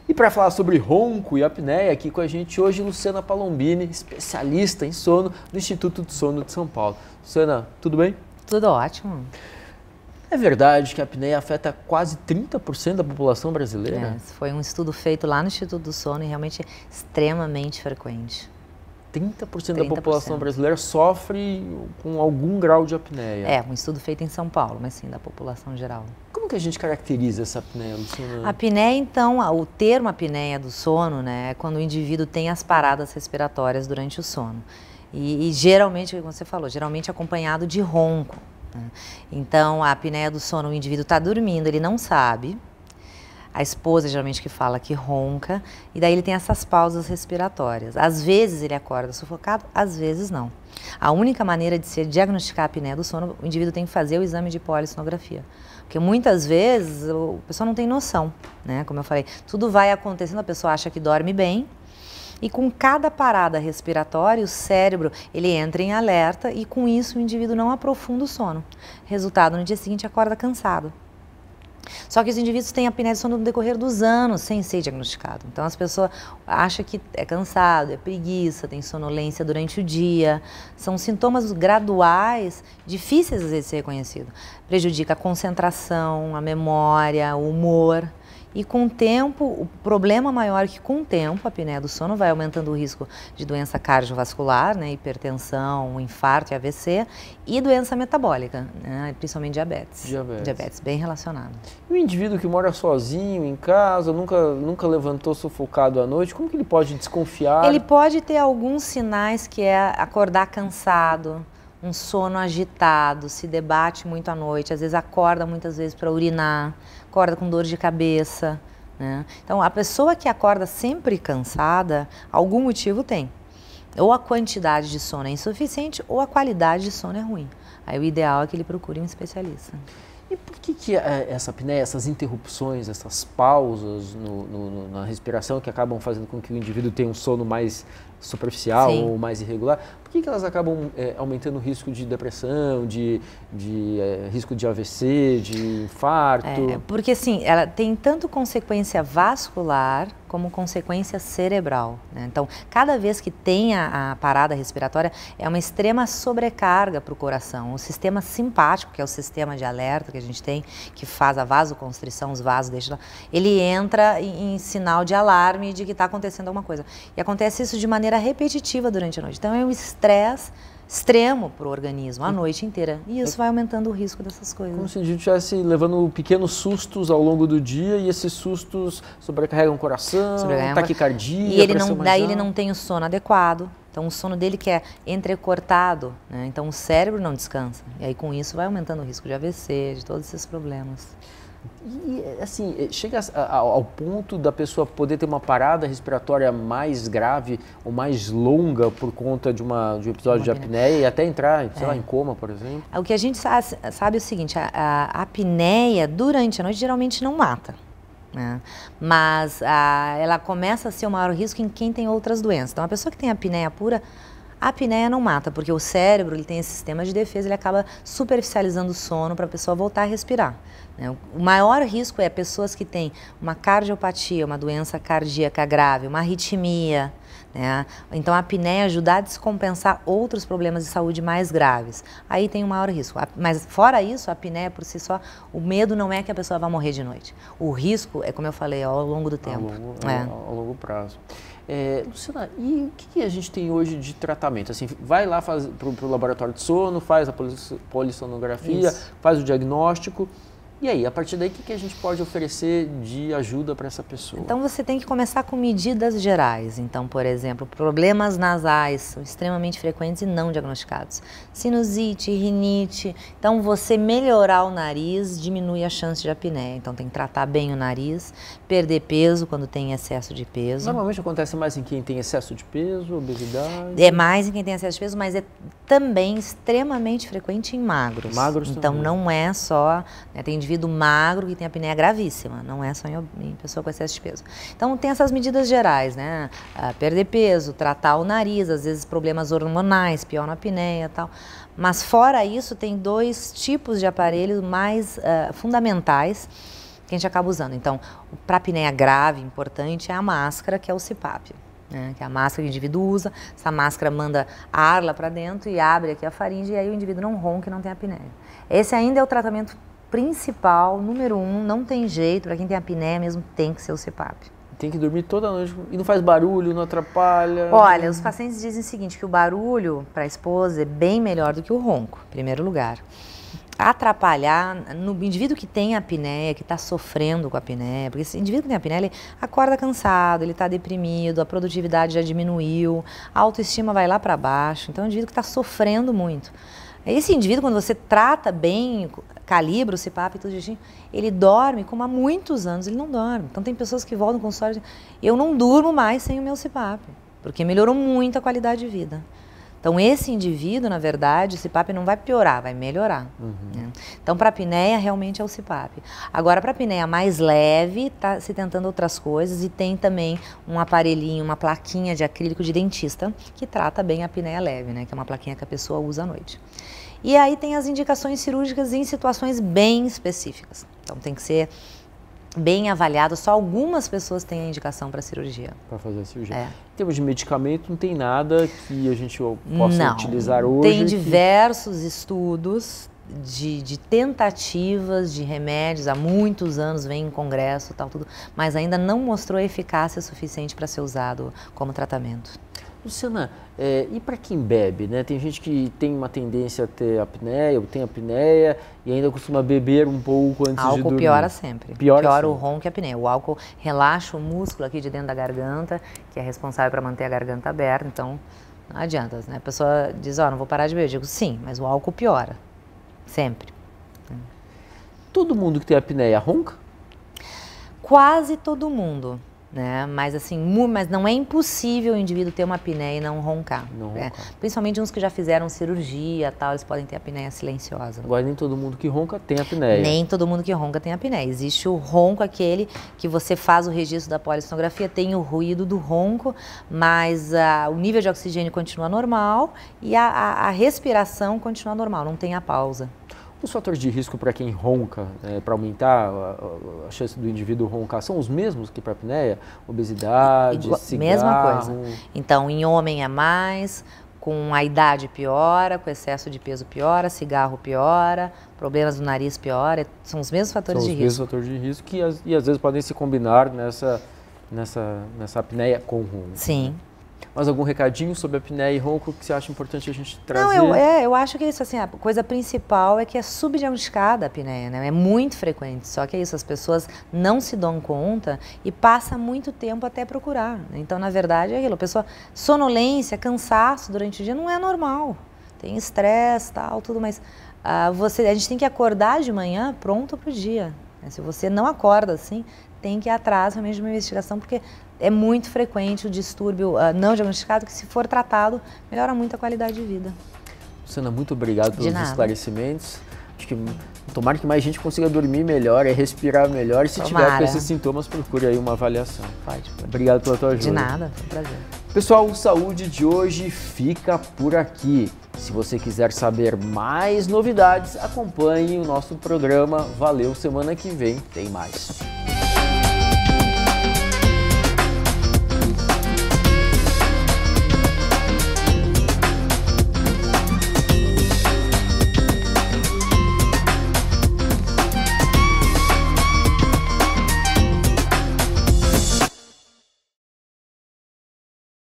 E para falar sobre ronco e apneia, aqui com a gente hoje Luciana Palombini, especialista em sono do Instituto do Sono de São Paulo. Luciana, tudo bem? Tudo ótimo. É verdade que a apneia afeta quase 30% da população brasileira? Foi um estudo feito lá no Instituto do Sono e realmente é extremamente frequente. 30% da população brasileira sofre com algum grau de apneia. É, um estudo feito em São Paulo, mas sim da população geral. Como que a gente caracteriza essa apneia, Luciana? A apneia, então, o termo apneia do sono, né, é quando o indivíduo tem as paradas respiratórias durante o sono. E geralmente, como você falou, geralmente acompanhado de ronco. Né? Então, a apneia do sono, o indivíduo está dormindo, ele não sabe. A esposa geralmente que fala que ronca, e daí ele tem essas pausas respiratórias. Às vezes ele acorda sufocado, às vezes não. A única maneira de se diagnosticar a apneia do sono, o indivíduo tem que fazer o exame de polissonografia. Porque muitas vezes o pessoal não tem noção, né? Como eu falei, tudo vai acontecendo, a pessoa acha que dorme bem, e com cada parada respiratória, o cérebro ele entra em alerta e com isso o indivíduo não aprofunda o sono. Resultado, no dia seguinte acorda cansado. Só que os indivíduos têm apneia do sono no decorrer dos anos sem ser diagnosticado. Então as pessoas acham que é cansado, é preguiça, tem sonolência durante o dia. São sintomas graduais, difíceis às vezes de ser reconhecido. Prejudica a concentração, a memória, o humor. E com o tempo, o problema maior é que com o tempo a apneia do sono vai aumentando o risco de doença cardiovascular, né, hipertensão, infarto e AVC, e doença metabólica, né, principalmente diabetes. Diabetes bem relacionado. E o indivíduo que mora sozinho em casa, nunca levantou sufocado à noite, como que ele pode desconfiar? Ele pode ter alguns sinais que é acordar cansado, um sono agitado, se debate muito à noite, às vezes acorda muitas vezes para urinar, acorda com dor de cabeça, né? Então, a pessoa que acorda sempre cansada, algum motivo tem. Ou a quantidade de sono é insuficiente ou a qualidade de sono é ruim. Aí o ideal é que ele procure um especialista. E por que essa apneia, essas interrupções, essas pausas na respiração que acabam fazendo com que o indivíduo tenha um sono mais superficial ou mais irregular, por que elas acabam aumentando o risco de depressão, de risco de AVC, de infarto? Porque assim, ela tem tanto consequência vascular como consequência cerebral, né? Então, cada vez que tem a parada respiratória, é uma extrema sobrecarga para o coração. O sistema simpático, que é o sistema de alerta que a gente tem, que faz a vasoconstrição, os vasos ele entra em sinal de alarme de que está acontecendo alguma coisa. E acontece isso de maneira repetitiva durante a noite. Então, é um estresse extremo para o organismo, a noite inteira. E isso vai aumentando o risco dessas coisas. Como se a gente estivesse levando pequenos sustos ao longo do dia e esses sustos sobrecarregam o coração, taquicardia, e ele não tem o sono adequado. Então o sono dele que é entrecortado, né? Então o cérebro não descansa. E aí com isso vai aumentando o risco de AVC, de todos esses problemas. E assim, chega ao ponto da pessoa poder ter uma parada respiratória mais grave ou mais longa por conta de um episódio de apneia e até entrar, sei lá, em coma, por exemplo? O que a gente sabe é o seguinte, a apneia durante a noite geralmente não mata, né? Mas ela começa a ser o maior risco em quem tem outras doenças. Então a pessoa que tem apneia pura, a apneia não mata, porque o cérebro ele tem esse sistema de defesa, ele acaba superficializando o sono para a pessoa voltar a respirar. O maior risco é pessoas que têm uma cardiopatia, uma doença cardíaca grave, uma arritmia, né? Então a apneia ajuda a descompensar outros problemas de saúde mais graves. Aí tem um maior risco. Mas fora isso, a apneia por si só, o medo não é que a pessoa vá morrer de noite. O risco é, como eu falei, ao longo do tempo. Ao longo prazo. Luciana, e o que a gente tem hoje de tratamento? Assim, vai lá para o laboratório de sono, faz a polissonografia, faz o diagnóstico. E aí, a partir daí, o que a gente pode oferecer de ajuda para essa pessoa? Então, você tem que começar com medidas gerais. Então, por exemplo, problemas nasais são extremamente frequentes e não diagnosticados. Sinusite, rinite. Então, você melhorar o nariz diminui a chance de apneia. Então, tem que tratar bem o nariz, perder peso quando tem excesso de peso. Normalmente acontece mais em quem tem excesso de peso, obesidade? É mais em quem tem excesso de peso, mas é também extremamente frequente em magros. Magros então, também. Não é só... Né, tem indivíduos indivíduo magro que tem apneia gravíssima, não é só em pessoa com excesso de peso. Então tem essas medidas gerais, né? Perder peso, tratar o nariz, às vezes problemas hormonais, pior na apneia e tal. Mas fora isso, tem 2 tipos de aparelhos mais fundamentais que a gente acaba usando. Então, para apneia grave, importante, é a máscara, que é o CPAP. Né, que é a máscara que o indivíduo usa, essa máscara manda ar lá para dentro e abre aqui a faringe e aí o indivíduo não ronca e não tem apneia. Esse ainda é o tratamento principal, número 1, não tem jeito, para quem tem apneia mesmo tem que ser o CPAP. Tem que dormir toda noite e não faz barulho, não atrapalha? Olha, os pacientes dizem o seguinte, que o barulho para a esposa é bem melhor do que o ronco, em primeiro lugar. Atrapalhar no indivíduo que tem apneia, que está sofrendo com a apneia, porque esse indivíduo que tem apneia, ele acorda cansado, ele está deprimido, a produtividade já diminuiu, a autoestima vai lá para baixo, então é um indivíduo que está sofrendo muito. Esse indivíduo, quando você trata bem, calibra o CPAP e tudo direitinho, ele dorme como há muitos anos ele não dorme. Então tem pessoas que voltam com o consultório e dizem, eu não durmo mais sem o meu CPAP, porque melhorou muito a qualidade de vida. Então, esse indivíduo, na verdade, o CPAP não vai piorar, vai melhorar. Né? Então, para a apneia, realmente é o CPAP. Agora, para a apneia mais leve, está se tentando outras coisas e tem também um aparelhinho, uma plaquinha de acrílico de dentista que trata bem a apneia leve, né? Que é uma plaquinha que a pessoa usa à noite. E aí tem as indicações cirúrgicas em situações bem específicas. Então, tem que ser bem avaliado, só algumas pessoas têm a indicação para cirurgia. Para fazer a cirurgia. Em termos de medicamento, não tem nada que a gente possa utilizar hoje? Tem diversos estudos de tentativas de remédios, há muitos anos vem em congresso, tal, tudo, mas ainda não mostrou eficácia suficiente para ser usado como tratamento. Luciana, e para quem bebe, né? Tem gente que tem uma tendência a ter apneia, ou tem apneia, e ainda costuma beber um pouco antes de dormir. Álcool piora sempre. Piora o ronco e a apneia. O álcool relaxa o músculo aqui de dentro da garganta, que é responsável para manter a garganta aberta, então não adianta, né? A pessoa diz, não vou parar de beber. Eu digo, sim, mas o álcool piora, sempre. Todo mundo que tem apneia ronca? Quase todo mundo. Né? Mas assim, mas não é impossível o indivíduo ter uma apneia e não roncar. Principalmente uns que já fizeram cirurgia, tal, eles podem ter apneia silenciosa. Agora nem todo mundo que ronca tem apneia. Nem todo mundo que ronca tem apneia. Existe o ronco, aquele que você faz o registro da polissonografia, tem o ruído do ronco, mas o nível de oxigênio continua normal e a respiração continua normal, não tem a pausa. Os fatores de risco para quem ronca, para aumentar a chance do indivíduo roncar, são os mesmos que para a apneia? Obesidade, cigarro? Mesma coisa. Então, em homem é mais, com a idade piora, com excesso de peso piora, cigarro piora, problemas do nariz piora, são os mesmos fatores de risco. São os mesmos fatores de risco que e às vezes podem se combinar nessa apneia com ronco. Sim. Mas algum recadinho sobre a apneia e ronco que você acha importante a gente trazer? Não, eu acho que isso, assim, a coisa principal é que é subdiagnosticada a apneia, né? É muito frequente, só que é isso, as pessoas não se dão conta e passa muito tempo até procurar. Então, na verdade, é aquilo, a pessoa, sonolência, cansaço durante o dia não é normal. Tem estresse, tal, tudo, mas a gente tem que acordar de manhã pronto para o dia. Se você não acorda assim, tem que ir atrás realmente de uma investigação, porque é muito frequente o distúrbio não diagnosticado, que se for tratado, melhora muito a qualidade de vida. Luciana, muito obrigado pelos esclarecimentos. Acho que tomara que mais gente consiga dormir melhor, respirar melhor, e se tiver com esses sintomas, procure aí uma avaliação. Pode. Obrigado pela tua ajuda. De nada, foi um prazer. Pessoal, o Saúde de hoje fica por aqui. Se você quiser saber mais novidades, acompanhe o nosso programa. Valeu, semana que vem tem mais.